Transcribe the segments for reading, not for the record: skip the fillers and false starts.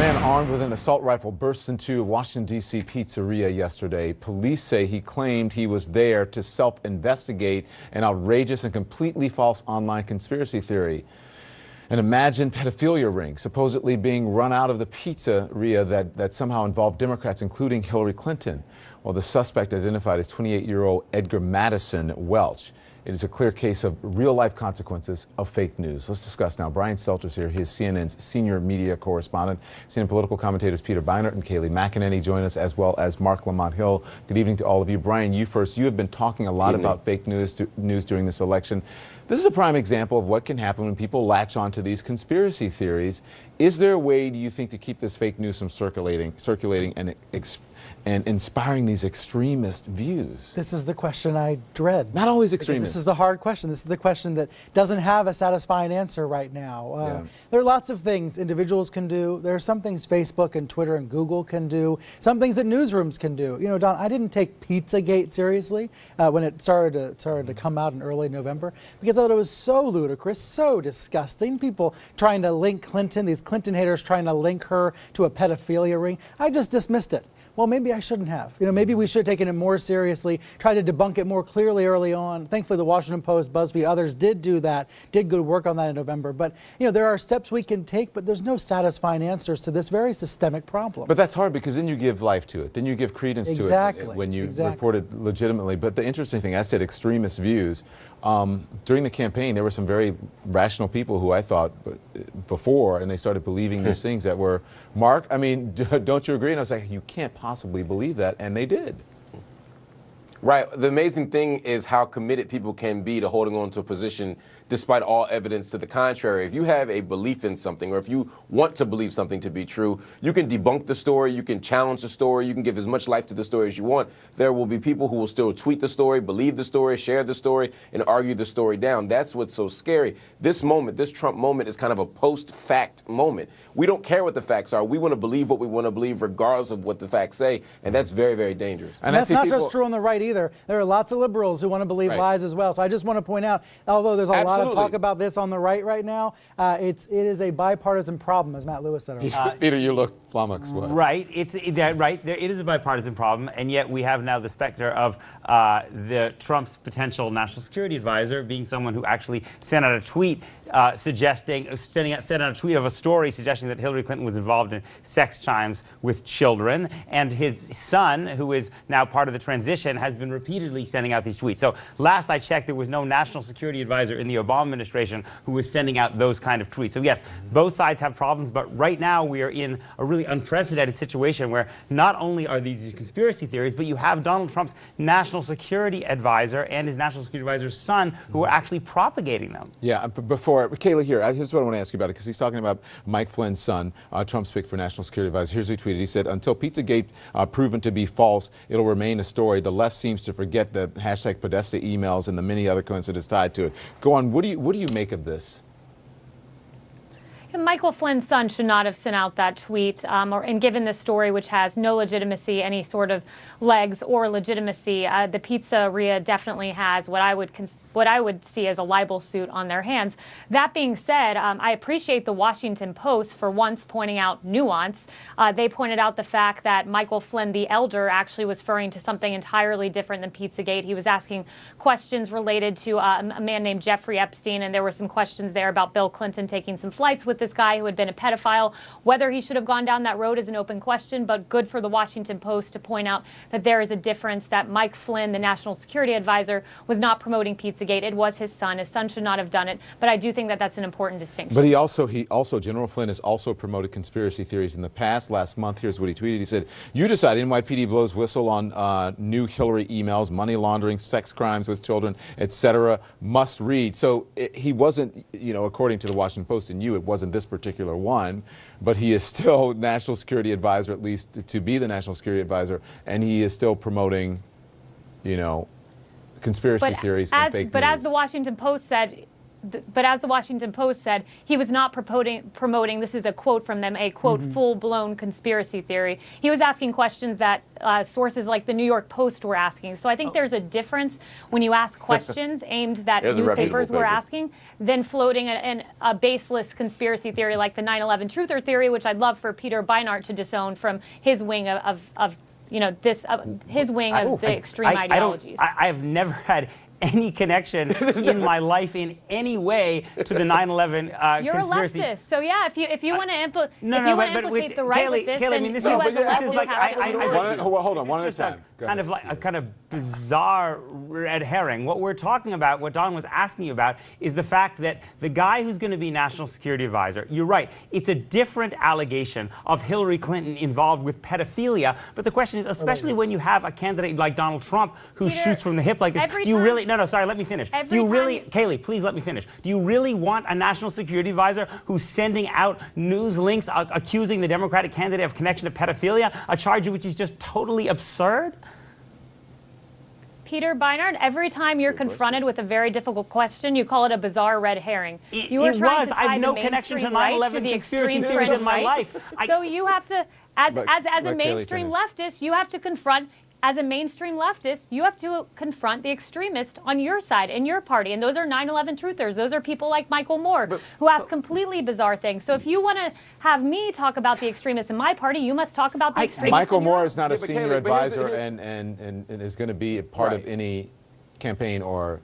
man armed with an assault rifle burst into a Washington, D.C. pizzeria yesterday. Police say he claimed he was there to self-investigate an outrageous and completely false online conspiracy theory. An imagined pedophilia ring supposedly being run out of the pizzeria that somehow involved Democrats, including Hillary Clinton. Well, the suspect identified as 28-year-old Edgar Madison Welch. It is a clear case of real-life consequences of fake news. Let's discuss now. Brian Stelter's here. He is CNN's senior media correspondent. CNN political commentators Peter Beinart and Kayleigh McEnany join us, as well as Mark Lamont Hill. Good evening to all of you. Brian, you first. You have been talking a lot about fake news during this election. This is a prime example of what can happen when people latch onto these conspiracy theories. Is there a way, do you think, to keep this fake news from circulating and inspiring these extremist views? This is the question I dread. Not always extremist. This is the hard question. This is the question that doesn't have a satisfying answer right now. There are lots of things individuals can do. There are some things Facebook and Twitter and Google can do. Some things that newsrooms can do. You know, Don, I didn't take Pizzagate seriously when it started to come out in early November, because I thought it was so ludicrous, so disgusting. People trying to link Clinton, these Clinton haters trying to link her to a pedophilia ring. I just dismissed it. Well, maybe I shouldn't have. You know, maybe we should have taken it more seriously, tried to debunk it more clearly early on. Thankfully, the Washington Post, BuzzFeed, others did do that, did good work on that in November. But, you know, there are steps we can take, but there's no satisfying answers to this very systemic problem. But that's hard, because then you give life to it. Then you give credence to it when you report it legitimately. But the interesting thing, I said extremist views. During the campaign, there were some very rational people who I thought before, and they started believing these things that were, Mark, I mean, don't you agree? And I was like, you can't possibly believe that, and they did. Right. The amazing thing is how committed people can be to holding on to a position despite all evidence to the contrary. If you have a belief in something, or if you want to believe something to be true, you can debunk the story, you can challenge the story, you can give as much life to the story as you want. There will be people who will still tweet the story, believe the story, share the story, and argue the story down. That's what's so scary. This moment, this Trump moment, is kind of a post-fact moment. We don't care what the facts are. We want to believe what we want to believe regardless of what the facts say, and that's very, very dangerous. And that's not just true on the right either. There are lots of liberals who want to believe lies as well. So I just want to point out, although there's a lot of talk about this on the right now, it is a bipartisan problem, as Matt Lewis said earlier. Peter, you look flummoxed. Right. It is a bipartisan problem, and yet we have now the specter of Trump's potential national security advisor being someone who actually sent out a tweet sent out a tweet of a story suggesting that Hillary Clinton was involved in sex crimes with children, and his son, who is now part of the transition, has been repeatedly sending out these tweets. So last I checked, there was no national security advisor in the Obama administration who was sending out those kind of tweets. So yes, both sides have problems, but right now we are in a really unprecedented situation where not only are these conspiracy theories, but you have Donald Trump's national security advisor and his national security advisor's son who are actually propagating them. Yeah, before, Kayleigh, here's what I want to ask you about it, because he's talking about Mike Flynn's son, Trump's pick for national security advisor. Here's what he tweeted. He said, until Pizzagate proven to be false, it'll remain a story. The left seems to forget the hashtag Podesta emails and the many other coincidences tied to it. Go on, what do you make of this? Michael Flynn's son should not have sent out that tweet, and given this story, which has no legitimacy, any sort of legs or legitimacy, the pizzeria definitely has what I would see as a libel suit on their hands. That being said, I appreciate the Washington Post for once pointing out nuance. They pointed out the fact that Michael Flynn, the elder, actually was referring to something entirely different than Pizzagate. He was asking questions related to a man named Jeffrey Epstein, and there were some questions there about Bill Clinton taking some flights with this guy who had been a pedophile. Whether he should have gone down that road is an open question, but good for the Washington Post to point out that there is a difference, that Mike Flynn, the national security advisor, was not promoting Pizzagate. It was his son. His son should not have done it, but I do think that that's an important distinction. But he also, General Flynn has also promoted conspiracy theories in the past. Last month, here's what he tweeted. He said, you decide NYPD blows whistle on new Hillary emails, money laundering, sex crimes with children, etc. Must read. So he wasn't, according to the Washington Post and it wasn't this particular one, but he is still national security advisor, at least to be the national security advisor, and he is still promoting, conspiracy theories and fake news. But as the Washington Post said, but as the Washington Post said, he was not promoting, this is a quote from them, a quote, full-blown conspiracy theory. He was asking questions that sources like the New York Post were asking. So I think there's a difference when you ask questions aimed that newspapers were asking than floating a baseless conspiracy theory like the 9/11 truther theory, which I'd love for Peter Beinart to disown from his wing of his wing of the extreme ideologies. I have never had any connection in my life in any way to the 9/11 You're conspiracy. a leftist, so yeah. If you want to implicate the right with this, Kayleigh, I mean, this is like hold on, one at a time. Kind of like a kind of bizarre red herring. What we're talking about, what Don was asking about, is the fact that the guy who's going to be National Security Advisor, you're right, it's a different allegation of Hillary Clinton involved with pedophilia. But the question is, especially when you have a candidate like Donald Trump who shoots from the hip like this, do you really, no, sorry, let me finish. Do you really, Kayleigh, please let me finish. Do you really want a National Security Advisor who's sending out news links accusing the Democratic candidate of connection to pedophilia, a charge which is just totally absurd? Peter Beinart, every time you're confronted with a very difficult question, you call it a bizarre red herring. It was. I have no connection to 9/11 conspiracy theories in my life. So you have to, as a mainstream leftist, you have to confront. As a mainstream leftist, you have to confront the extremists on your side, in your party. And those are 9/11 truthers. Those are people like Michael Moore, who ask completely bizarre things. So if you want to have me talk about the extremists in my party, you must talk about the extremists. Michael Moore is not a senior advisor and is going to be a part of any campaign or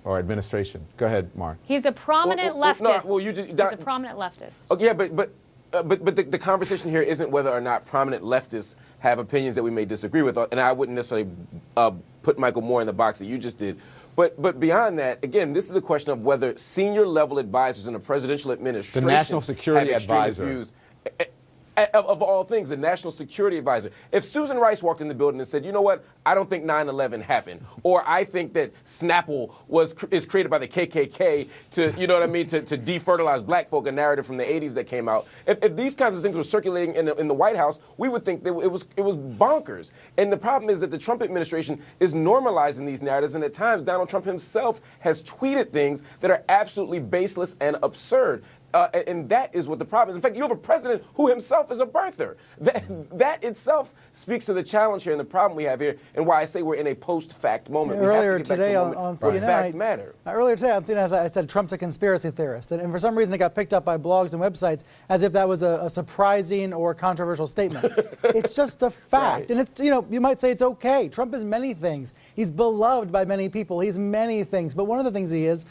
administration. Go ahead, Mark. He's a prominent leftist. He's a prominent leftist. Okay, yeah, but the conversation here isn't whether or not prominent leftists have opinions that we may disagree with, and I wouldn't necessarily put Michael Moore in the box that you just did. But beyond that, again, this is a question of whether senior level advisors in a presidential administration, the National Security have Advisor, views. Of all things, the National Security Advisor. If Susan Rice walked in the building and said, you know what, I don't think 9/11 happened, or I think that Snapple is created by the KKK to, you know what I mean, to defertilize black folk, a narrative from the 80s that came out. If these kinds of things were circulating in the White House, we would think that it was bonkers. And the problem is that the Trump administration is normalizing these narratives, and at times Donald Trump himself has tweeted things that are absolutely baseless and absurd. And that is what the problem is. In fact, you have a president who himself is a birther. That itself speaks to the challenge here and the problem we have here, and why I say we're in a post-fact moment. Earlier today on CNN, facts matter. Earlier today on CNN, I said Trump's a conspiracy theorist, and for some reason it got picked up by blogs and websites as if that was a surprising or controversial statement. It's just a fact, and it's, you might say it's okay. Trump is many things. He's beloved by many people. He's many things, but one of the things he is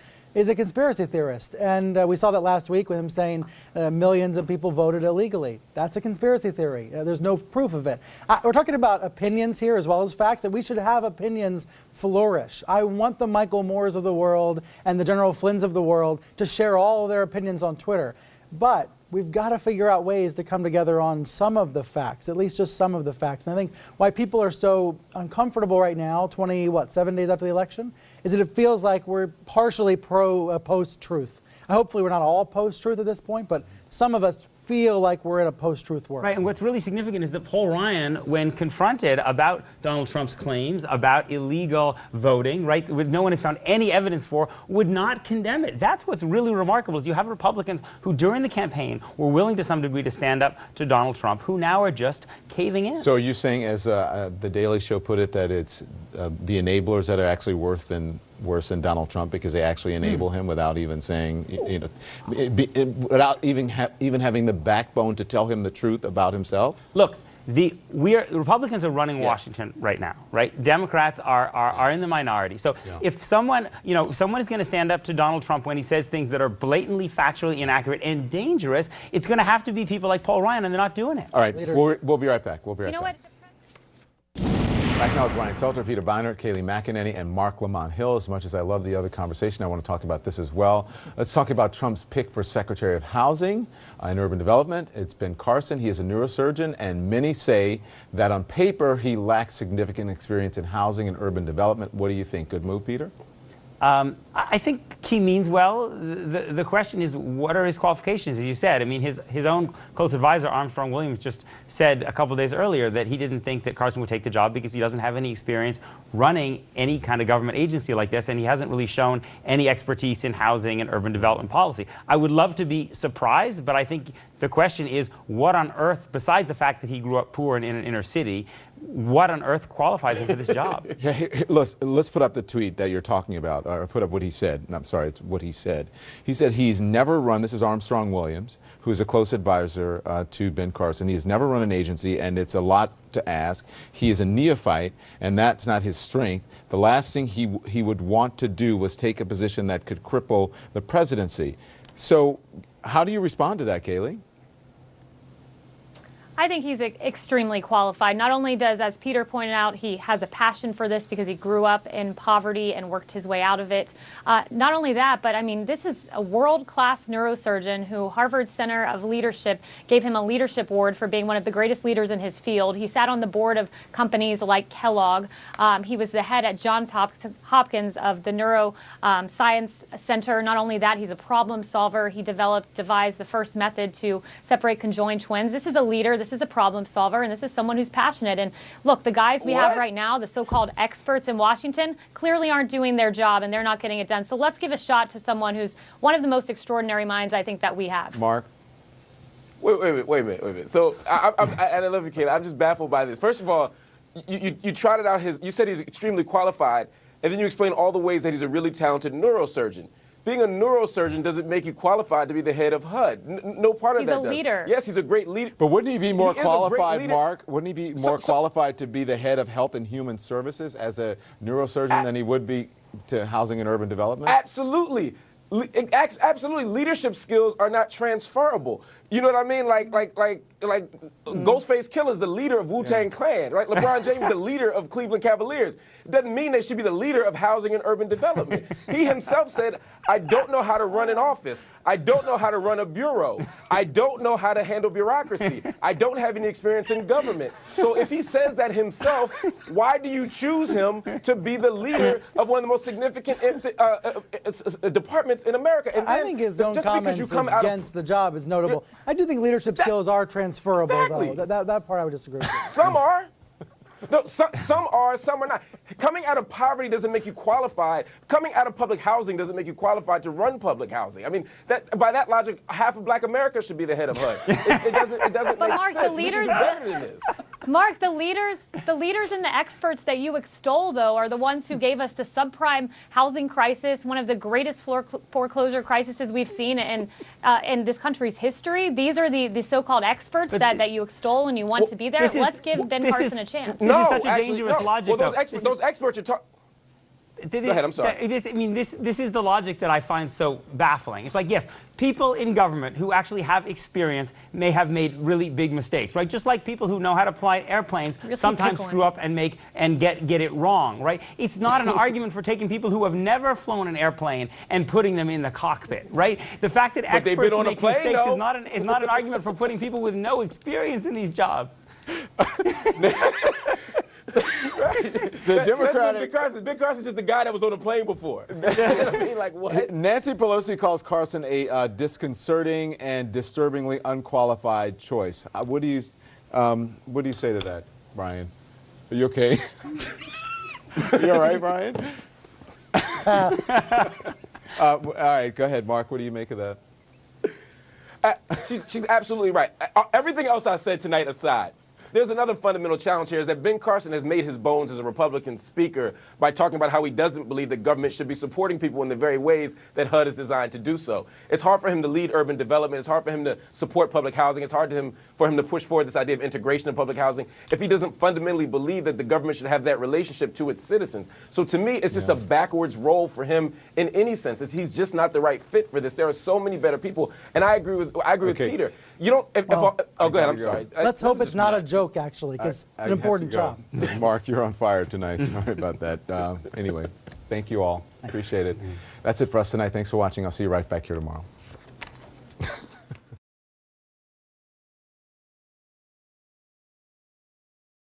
a conspiracy theorist. And we saw that last week with him saying millions of people voted illegally. That's a conspiracy theory. There's no proof of it. We're talking about opinions here as well as facts, and we should have opinions flourish. I want the Michael Moores of the world and the General Flynns of the world to share all of their opinions on Twitter. But we've got to figure out ways to come together on some of the facts, at least just some of the facts. And I think why people are so uncomfortable right now, 7 days after the election, is that it feels like we're partially post-truth. Hopefully we're not all post-truth at this point, but some of us feel like we're in a post-truth world. Right, and what's really significant is that Paul Ryan, when confronted about Donald Trump's claims about illegal voting, right, which no one has found any evidence for, would not condemn it. That's what's really remarkable, is you have Republicans who during the campaign were willing to some degree to stand up to Donald Trump, who now are just caving in. So you're saying, as the Daily Show put it, that it's the enablers that are actually worse than Donald Trump, because they actually enable him without even saying, without even having the backbone to tell him the truth about himself? Look, the Republicans are running Washington right now, right? Democrats are in the minority. So if someone is going to stand up to Donald Trump when he says things that are blatantly factually inaccurate and dangerous, it's going to have to be people like Paul Ryan, and they're not doing it. All right, we'll be right back. We'll be right back. Back now with Brian Salter, Peter Beinart, Kayleigh McEnany, and Mark Lamont Hill. As much as I love the other conversation, I want to talk about this as well. Let's talk about Trump's pick for Secretary of Housing and Urban Development. It's Ben Carson. He is a neurosurgeon, and many say that on paper he lacks significant experience in housing and urban development. What do you think? Good move, Peter? I think he means well. The question is, what are his qualifications, as you said? I mean, his own close advisor, Armstrong Williams, just said a couple of days earlier that he didn't think that Carson would take the job because he doesn't have any experience running any kind of government agency like this, and he hasn't really shown any expertise in housing and urban development policy. I would love to be surprised, but I think the question is, what on earth, besides the fact that he grew up poor and in an inner city, what on earth qualifies him for this job? Let's put up the tweet that you're talking about, or put up what he said. No, I'm sorry, it's what he said. He said he's never run, this is Armstrong Williams, who's a close advisor to Ben Carson. He's never run an agency, and it's a lot to ask. He is a neophyte, and that's not his strength. The last thing he would want to do was take a position that could cripple the presidency. So how do you respond to that, Kaylee? I think he's extremely qualified. Not only does, as Peter pointed out, he has a passion for this because he grew up in poverty and worked his way out of it. Not only that, but I mean, this is a world-class neurosurgeon who Harvard Center of Leadership gave him a leadership award for being one of the greatest leaders in his field. He sat on the board of companies like Kellogg. He was the head at Johns Hopkins of the Neuroscience Center. Not only that, he's a problem solver. He devised the first method to separate conjoined twins. This is a leader. This is a problem solver, and this is someone who's passionate. And look, the guys we have right now, the so-called experts in Washington, clearly aren't doing their job, and they're not getting it done. So let's give a shot to someone who's one of the most extraordinary minds I think that we have. Mark? Wait a minute. So, and I love you, Kayla. I'm just baffled by this. First of all, you trotted out you said he's extremely qualified, and then you explained all the ways that he's a really talented neurosurgeon. Being a neurosurgeon doesn't make you qualified to be the head of HUD. No part of that does. He's a leader. Yes, he's a great leader. But wouldn't he be more qualified, Mark? Wouldn't he be more qualified to be the head of Health and Human Services as a neurosurgeon than he would be to Housing and Urban Development? Absolutely. Absolutely. Leadership skills are not transferable. You know what I mean? Like Ghostface Killer's the leader of Wu-Tang Clan, right? LeBron James the leader of Cleveland Cavaliers. It doesn't mean they should be the leader of housing and urban development. He himself said, I don't know how to run an office. I don't know how to run a bureau. I don't know how to handle bureaucracy. I don't have any experience in government. So if he says that himself, why do you choose him to be the leader of one of the most significant departments in America? And I think his own comments against the job is notable. I do think leadership skills are transferable, exactly. though. That part I would disagree with. Some are. No, some are, some are not. Coming out of poverty doesn't make you qualified. Coming out of public housing doesn't make you qualified to run public housing. I mean, by that logic, half of Black America should be the head of HUD. It doesn't But make Mark, sense. the leaders, we can do better than this. Mark, the leaders and the experts that you extol, though, are the ones who gave us the subprime housing crisis, one of the greatest foreclosure crises we've seen in this country's history. These are the so-called experts that you extol and you want to be there. Let's give Ben Carson a chance. This is such a dangerous logic. Well, those experts are talking. Go ahead, I'm sorry. This is the logic that I find so baffling. It's like, yes, people in government who actually have experience may have made really big mistakes, right? Just like people who know how to fly airplanes sometimes screw up and get it wrong, right? It's not an argument for taking people who have never flown an airplane and putting them in the cockpit, right? The fact that experts make mistakes is not an argument for putting people with no experience in these jobs. Right. The Democratic Ben Carson's just the guy that was on a plane before. You know what I mean? Like what? Nancy Pelosi calls Carson a disconcerting and disturbingly unqualified choice. What do you say to that, Brian? Are you okay? You all right, Brian? All right, go ahead, Mark. What do you make of that? She's absolutely right. Everything else I said tonight aside, there's another fundamental challenge here is that Ben Carson has made his bones as a Republican speaker by talking about how he doesn't believe that government should be supporting people in the very ways that HUD is designed to do so. It's hard for him to lead urban development. It's hard for him to support public housing. It's hard for him to push forward this idea of integration of public housing if he doesn't fundamentally believe that the government should have that relationship to its citizens. So to me, it's just a backwards role for him in any sense. He's just not the right fit for this. There are so many better people. And I agree with Peter. You don't, go ahead, I'm sorry. Let's hope it's not a joke, actually, because it's an important job. Mark, you're on fire tonight. Sorry about that. Anyway, thank you all. Appreciate it. That's it for us tonight. Thanks for watching. I'll see you right back here tomorrow.